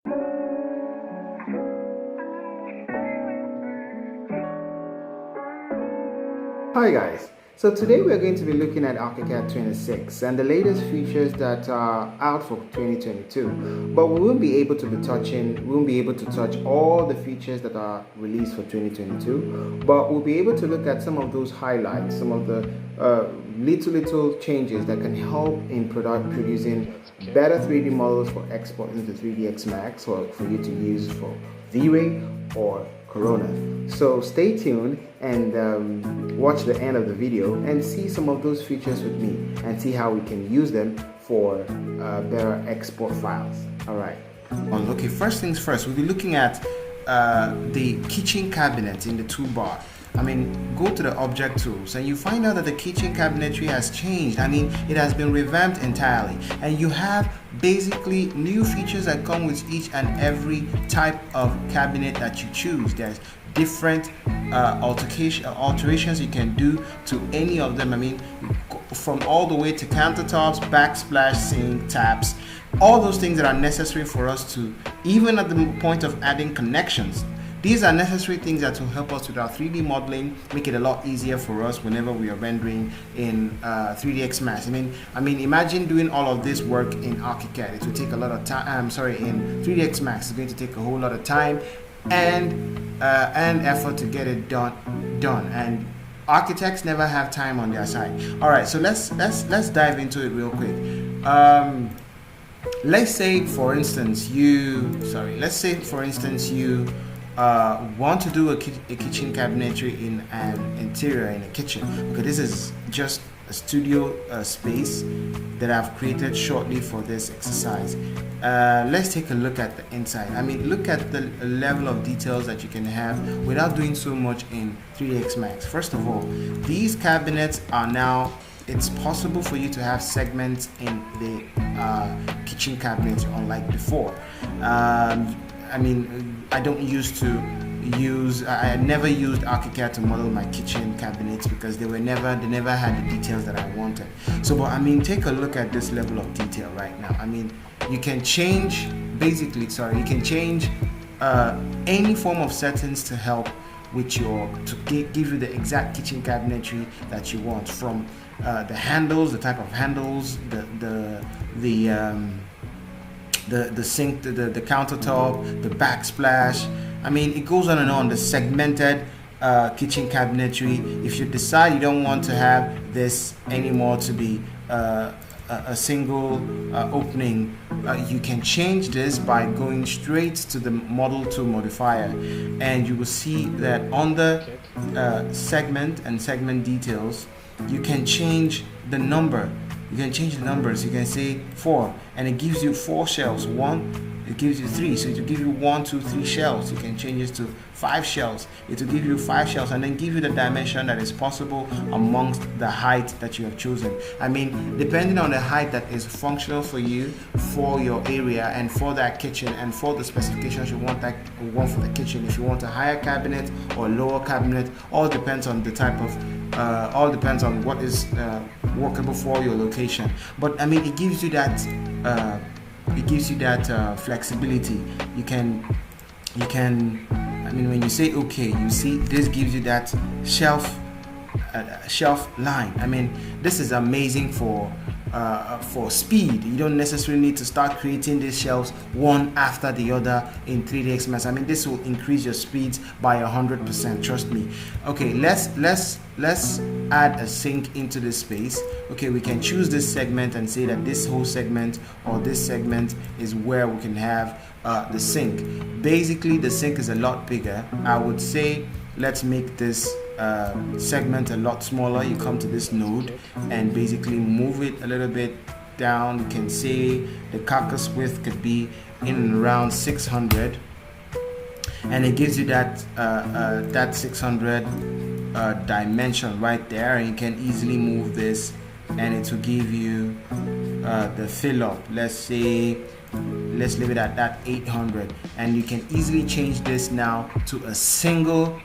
Hi guys, so today we're going to be looking at Archicad 26 and the latest features that are out for 2022, but we won't be able to touch all the features that are released for 2022, but we'll be able to look at some of those highlights, some of the little changes that can help in producing better 3D models for export into 3ds Max or for you to use for V-Ray or Corona. So stay tuned and watch the end of the video and see some of those features with me and see how we can use them for better export files. All right. Okay, first things first, we'll be looking at the kitchen cabinet in the toolbar. Go to the object tools and you find out that the kitchen cabinetry has changed. It has been revamped entirely, and you have basically new features that come with each and every type of cabinet that you choose. There's different alterations you can do to any of them. From all the way to countertops, backsplash, sink, taps, all those things that are necessary for us to, even at the point of adding connections. These are necessary things that will help us with our 3D modeling, make it a lot easier for us whenever we are rendering in 3ds Max. Imagine doing all of this work in Archicad. It will take a lot of time. In 3ds Max, it's going to take a whole lot of time and effort to get it done. And architects never have time on their side. All right, so let's dive into it real quick. Let's say, for instance, you want to do a kitchen cabinetry in an interior in a kitchen. Okay, this is just a studio space that I've created shortly for this exercise. Let's take a look at the inside. Look at the level of details that you can have without doing so much in 3ds Max. First of all, these cabinets are now, it's possible for you to have segments in the kitchen cabinet unlike before. I never used Archicad to model my kitchen cabinets because they never had the details that I wanted. But take a look at this level of detail right now. You can change any form of settings to help with to give you the exact kitchen cabinetry that you want, from the handles, the type of handles, the sink, the countertop, the backsplash. It goes on and on. The segmented kitchen cabinetry. If you decide you don't want to have this anymore to be a single opening, you can change this by going straight to the model tool modifier, and you will see that on the segment and segment details, you can change the number. You can change the numbers. You can say 4, and it gives you 4 shelves. 1, it gives you 3, so it will give you 1, 2, 3 shelves. You can change it to 5 shelves. It will give you 5 shelves, and then give you the dimension that is possible amongst the height that you have chosen. Depending on the height that is functional for you, for your area, and for that kitchen, and for the specifications you want for the kitchen. If you want a higher cabinet or lower cabinet, all depends on the type of. All depends on what is workable for your location. But it gives you that. Flexibility. You can. When you say okay, you see this gives you that shelf line. This is amazing for speed. You don't necessarily need to start creating these shelves one after the other in 3ds Max. This will increase your speeds by 100%. Trust me. Okay, let's add a sink into this space. Okay, we can choose this segment and say that this whole segment or this segment is where we can have the sink. Basically, the sink is a lot bigger. I would say let's make this segment a lot smaller. You come to this node and basically move it a little bit down. You can say the carcass width could be in and around 600, and it gives you that 600 dimension right there, and you can easily move this and it will give you the fill up. Let's leave it at that 800, and you can easily change this now to a single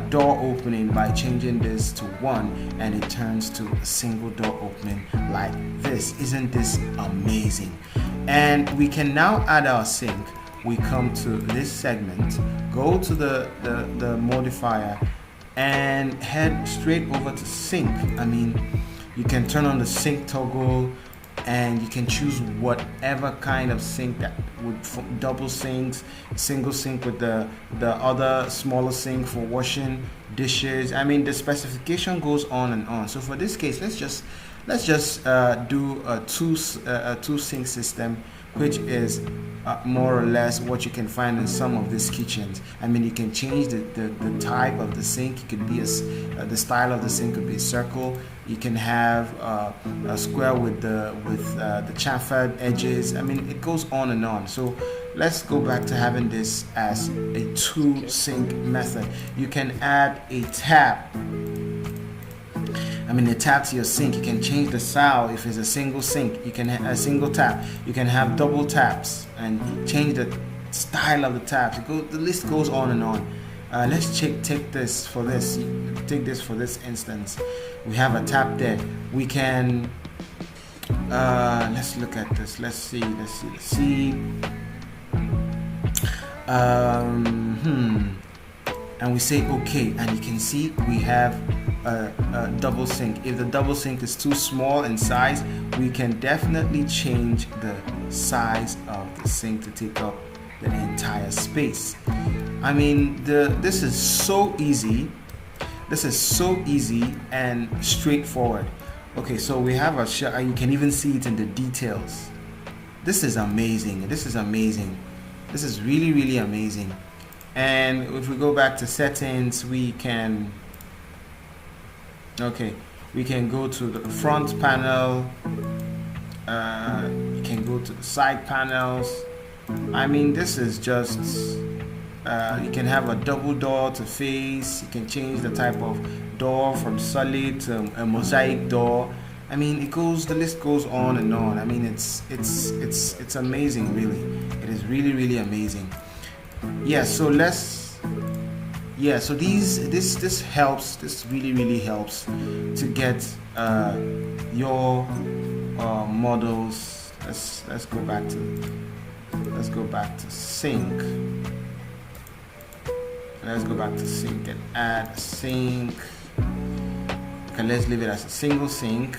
door opening by changing this to 1, and it turns to a single door opening like this. Isn't this amazing? And we can now add our sink we come to this segment, go to the modifier and head straight over to sync. I mean, you can turn on the sync toggle and you can choose whatever kind of sync that would double sinks, single sync with the other smaller sink for washing dishes. I mean, the specification goes on and on. So for this case, let's just do a two sink system, which is more or less what you can find in some of these kitchens. I mean, you can change the type of the sink. It could be the style of the sink could be a circle. You can have a square with the chamfered edges. I mean, it goes on and on. So let's go back to having this as a two sink method. You can add a tab. I mean, a tab to your sink. You can change the style. If it's a single sink, you can have a single tap. You can have double taps and change the style of the taps. The list goes on and on. Let's take this for this. Take this for this instance. We have a tap there. We can. Let's look at this. Let's see. And we say okay, and you can see we have a double sink. If the double sink is too small in size, we can definitely change the size of the sink to take up the entire space. I mean, this is so easy. This is so easy and straightforward. Okay, so we have a shot. You can even see it in the details. This is amazing. This is amazing. This is really, really amazing. And if we go back to settings, we can go to the front panel. You can go to the side panels. I mean, this is just you can have a double door to face. You can change the type of door from solid to a mosaic door. I mean, the list goes on and on. I mean, it's amazing, really. It is really, really amazing. This helps. This really helps to get your models. Let's go back to sync. Let's go back to sync and add a sink. Okay, let's leave it as a single sink.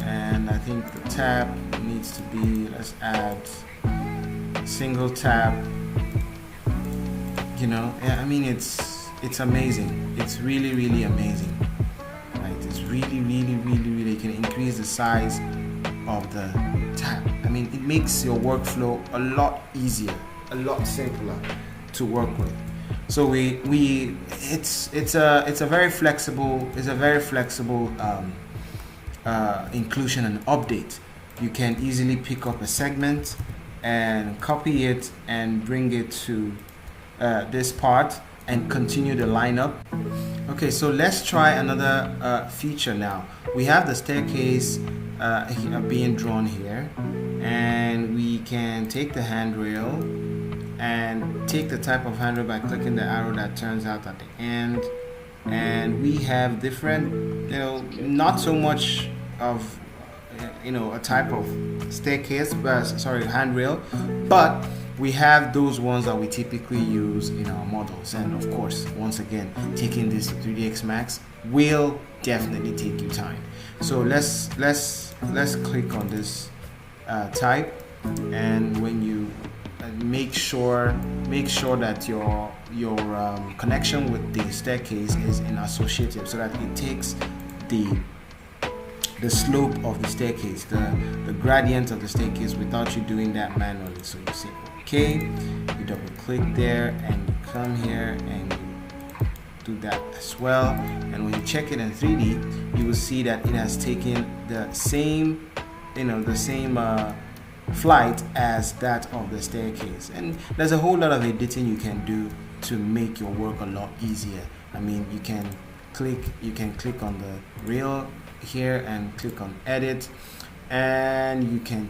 And I think the tab needs to be, let's add single tab. You know, I mean, it's amazing. It's really amazing. Right? It's really you can increase the size of the tab. I mean, it makes your workflow a lot easier, a lot simpler to work with. So it's a very flexible inclusion and update. You can easily pick up a segment and copy it and bring it to this part and continue the lineup. Okay, so let's try another feature now. We have the staircase being drawn here, and we can take the handrail and take the type of handrail by clicking the arrow that turns out at the end. And we have different, not so much of a type of staircase, handrail, but we have those ones that we typically use in our models. And of course, once again, taking this to 3ds Max will definitely take you time. So let's click on this type, and when you make sure that your connection with the staircase is in associative, so that it takes the slope of the staircase, the gradient of the staircase, without you doing that manually. So you say okay, you double click there, and you come here and you do that as well. And when you check it in 3D, you will see that it has taken the same flight as that of the staircase. And there's a whole lot of editing you can do to make your work a lot easier. I mean, you can click on the rail here and click on edit, and you can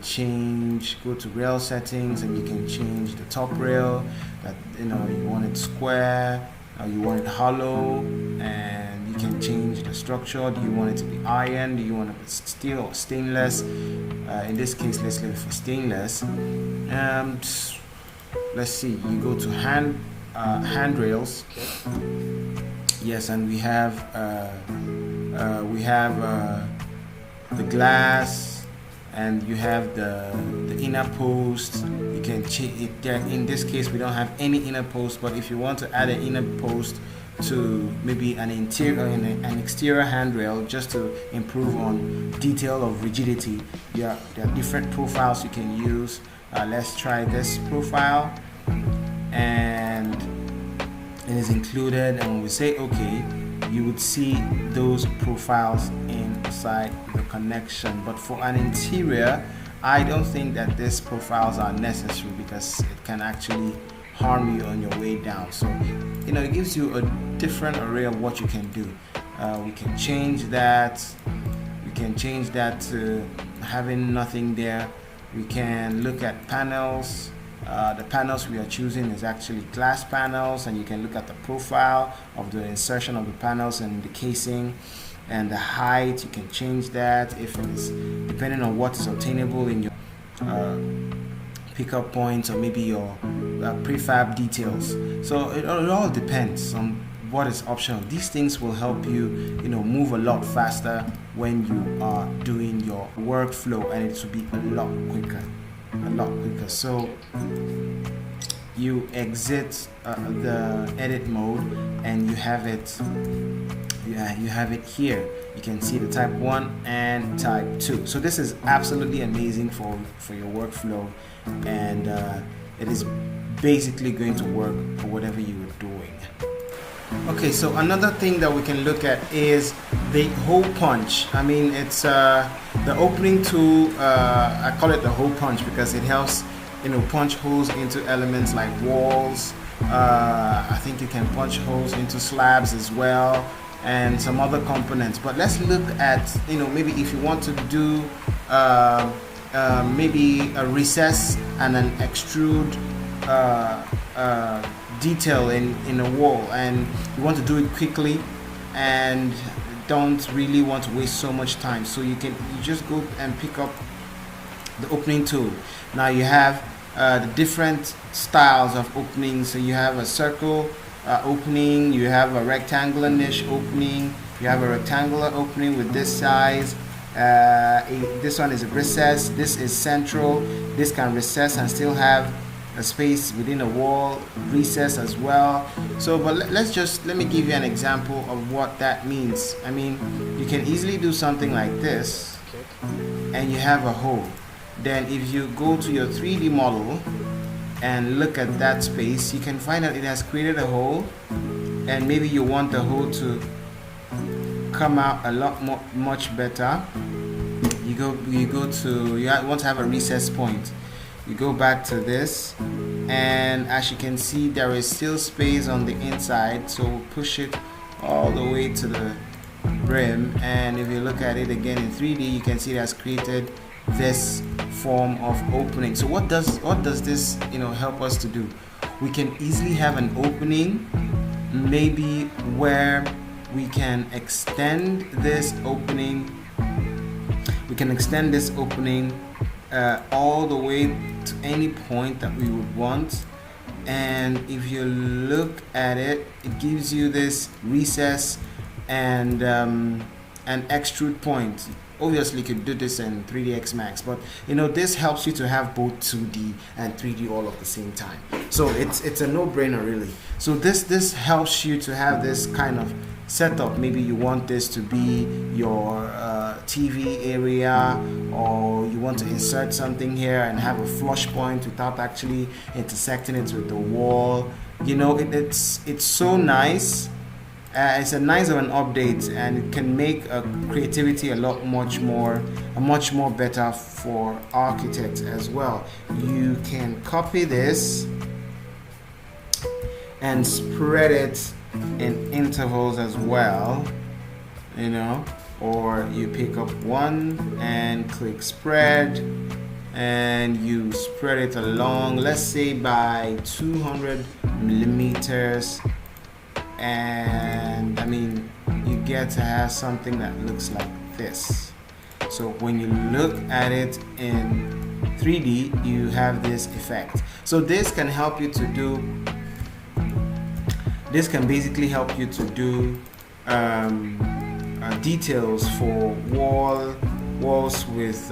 go to rail settings, and you can change the top rail that you want it square, or you want it hollow, and you you can change the structure. Do you want it to be iron? Do you want it to be steel or stainless? In this case, let's leave it for stainless. Let's see, you go to handrails. Yes, and we have the glass, and you have the inner post. You can change it. In this case, we don't have any inner post, but if you want to add an inner post to maybe an interior and an exterior handrail, just to improve on detail of rigidity, there are different profiles you can use. Let's try this profile, and it is included, and when we say OK, you would see those profiles inside the connection. But for an interior, I don't think that these profiles are necessary, because it can actually harm you on your way down. So it gives you a different array of what you can do. We can change that. We can change that to having nothing there. We can look at panels. The panels we are choosing is actually glass panels, and you can look at the profile of the insertion of the panels and the casing, and the height. You can change that if it is depending on what is obtainable in your pickup points, or maybe your prefab details. So it all depends on what is optional. These things will help you, move a lot faster when you are doing your workflow, and it will be a lot quicker. So you exit the edit mode, and you have it. You have it here. You can see the type 1 and type 2. So this is absolutely amazing for your workflow, and it is basically going to work for whatever you are doing. Okay, so another thing that we can look at is the hole punch. I mean, it's the opening tool. I call it the hole punch because it helps punch holes into elements like walls. I think you can punch holes into slabs as well, and some other components. But let's look at maybe if you want to do maybe a recess and an extrude detail in a wall, and you want to do it quickly and don't really want to waste so much time. So you just go and pick up the opening tool. Now you have the different styles of openings. So you have a circle opening, you have a rectangular niche opening, you have a rectangular opening with this size. This one is a recess, this is central, this can recess and still have a space within a wall, recess as well. So but let me give you an example of what that means. I mean, you can easily do something like this, and you have a hole. Then if you go to your 3D model and look at that space, you can find out it has created a hole, and maybe you want the hole to come out a lot much better. You want to have a recess point. You go back to this, and as you can see, there is still space on the inside, so we'll push it all the way to the rim. And if you look at it again in 3D, you can see it has created this form of opening. So what does this help us to do? We can easily have an opening, maybe where we can extend this opening. We can extend this opening all the way to any point that we would want. And if you look at it, it gives you this recess and an extrude point. Obviously you could do this in 3ds Max, but this helps you to have both 2D and 3D all at the same time. So it's a no-brainer really. So this helps you to have this kind of setup. Maybe you want this to be your TV area, or you want to insert something here and have a flush point without actually intersecting it with the wall. It's so nice. It's a nice of an update, and it can make creativity much more better for architects as well. You can copy this and spread it in intervals as well, or you pick up one and click spread, and you spread it along, let's say by 200 millimeters. And I mean, you get to have something that looks like this. So when you look at it in 3D, you have this effect. So this can help you to do, this can basically help you to do details for walls with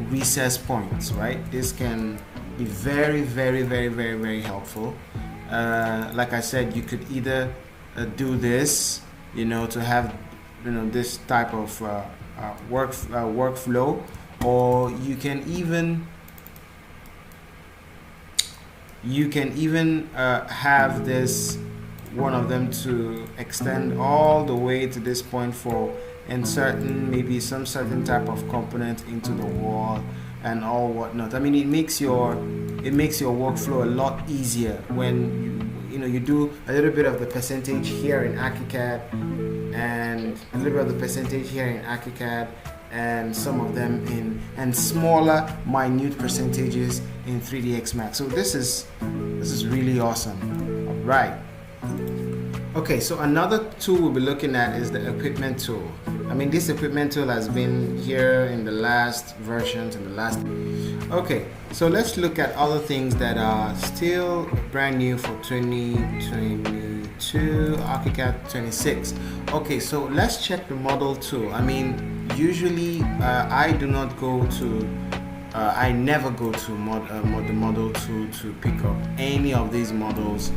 recess points, right? This can be very, very, very, very, very helpful. Like I said, you could either do this, you know, to have, you know, this type of workflow, or you can even have this, one of them to extend all the way to this point for inserting maybe some certain type of component into the wall and all whatnot. I mean, it makes your workflow a lot easier when you do a little bit of the percentage here in Archicad and a little bit of the percentage here in Archicad and some of them and smaller minute percentages in 3ds Max. So this is really awesome. All right. Okay, so another tool we'll be looking at is the equipment tool. I mean, this equipment tool has been here in the last versions, Okay, so let's look at other things that are still brand new for 2022, Archicad 26. Okay, so let's check the model tool. I mean, usually I never go to the model tool to pick up any of these models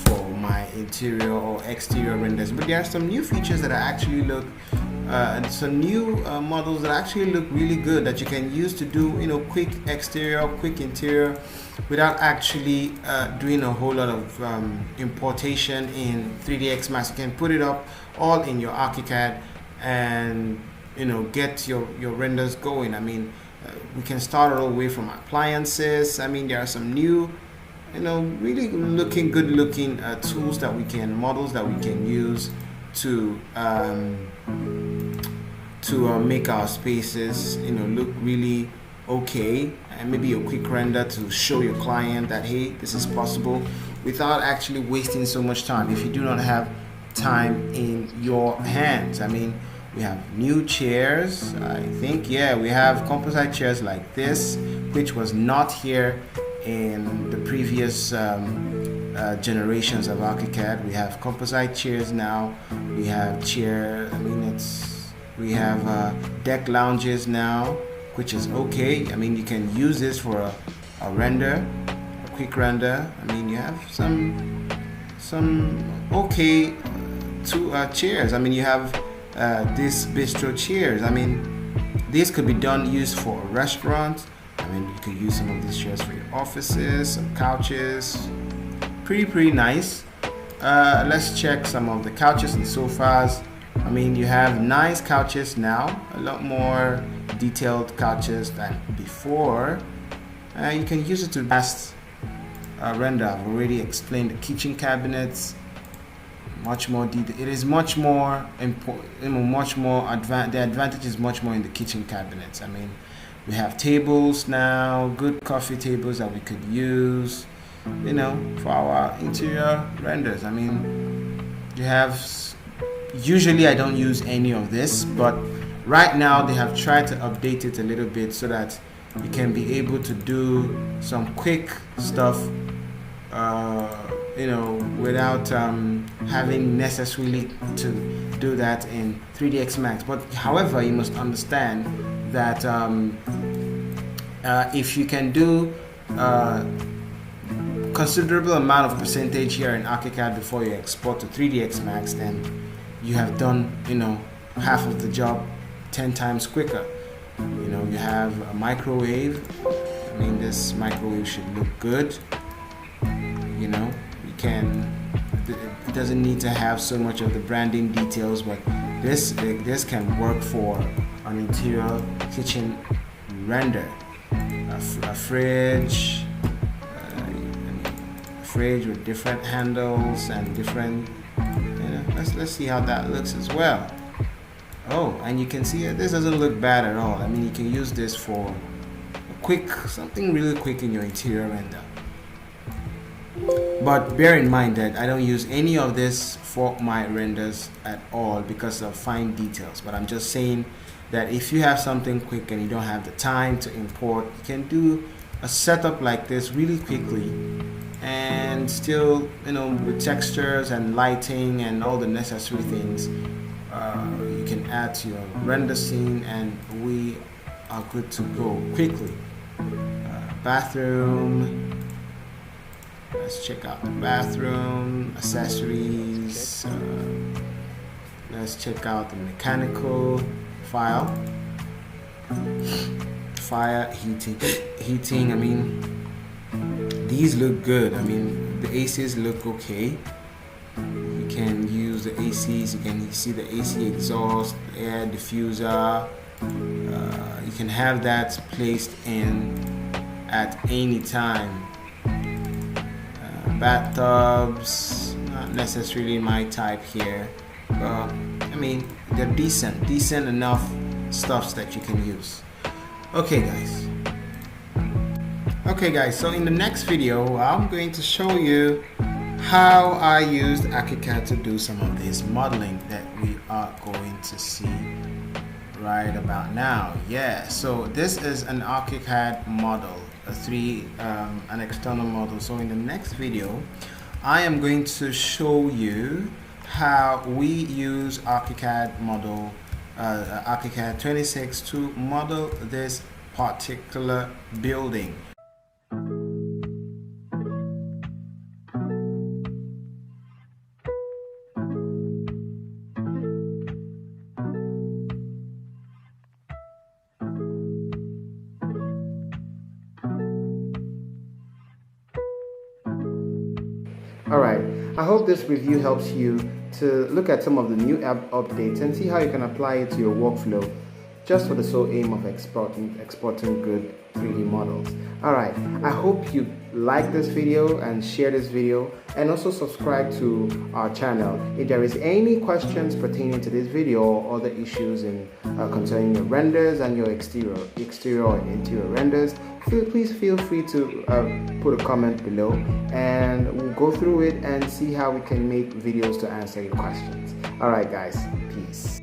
for my interior or exterior renders, but there are some new features that actually look some new models that actually look really good that you can use to do, you know, quick exterior, quick interior without actually doing a whole lot of importation in 3ds Max. You can put it up all in your Archicad and, you know, get your renders going. I mean, we can start all the way from appliances. I mean, there are some new, you know, really good looking tools that models that we can use to make our spaces, you know, look really okay, and maybe a quick render to show your client that, hey, this is possible, without actually wasting so much time if you do not have time in your hands. I mean, we have new chairs. I think, yeah, we have composite chairs like this, which was not here in the previous generations of Archicad. We have composite chairs now. We have we have deck lounges now, which is okay. I mean, you can use this for a render, a quick render. I mean, you have some okay chairs. I mean, you have these bistro chairs. I mean, this could be used for a restaurant. I mean, you could use some of these chairs for your offices, some couches. Pretty nice. Let's check some of the couches and sofas. I mean, you have nice couches now, a lot more detailed couches than before. You can use it to fast render. I've already explained the kitchen cabinets. Much more detail. It is much more important, much more the advantage is much more in the kitchen cabinets. I mean, we have tables now, good coffee tables that we could use, you know, for our interior renders. I mean, you have, usually I don't use any of this, but right now they have tried to update it a little bit so that you can be able to do some quick stuff, you know, without having necessarily to do that in 3ds Max. But however, you must understand that if you can do considerable amount of percentage here in Archicad before you export to 3ds Max, then you have done, you know, half of the job 10 times quicker. You know, you have a microwave. I mean, this microwave should look good. You know, it doesn't need to have so much of the branding details, but this can work for an interior kitchen render. A fridge, fridge with different handles and different, you know, let's see how that looks as well. Oh, and you can see this doesn't look bad at all. I mean, you can use this for something really quick in your interior render. But bear in mind that I don't use any of this for my renders at all because of fine details. But I'm just saying that if you have something quick and you don't have the time to import, you can do a setup like this really quickly and still, with textures and lighting and all the necessary things, you can add to your render scene and we are good to go quickly. Bathroom. Let's check out the bathroom, accessories. Let's check out the mechanical file. Fire, heating. I mean, these look good. I mean, the ACs look okay. You can use the ACs. You can see the AC exhaust, air diffuser. You can have that placed in at any time. Bathtubs, not necessarily my type here, but I mean, they're decent enough stuffs that you can use. Okay guys, so in the next video I'm going to show you how I used Archicad to do some of this modeling that we are going to see right about now. Yeah, so this is an Archicad model, an external model. So in the next video I am going to show you how we use Archicad model Archicad 26 to model this particular building. Alright, I hope this review helps you to look at some of the new app updates and see how you can apply it to your workflow, just for the sole aim of exporting good 3D models. Alright, I hope you like this video and share this video, and also subscribe to our channel. If there is any questions pertaining to this video or other issues concerning your renders and your exterior and interior renders, please feel free to put a comment below and we'll go through it and see how we can make videos to answer your questions. Alright guys, peace.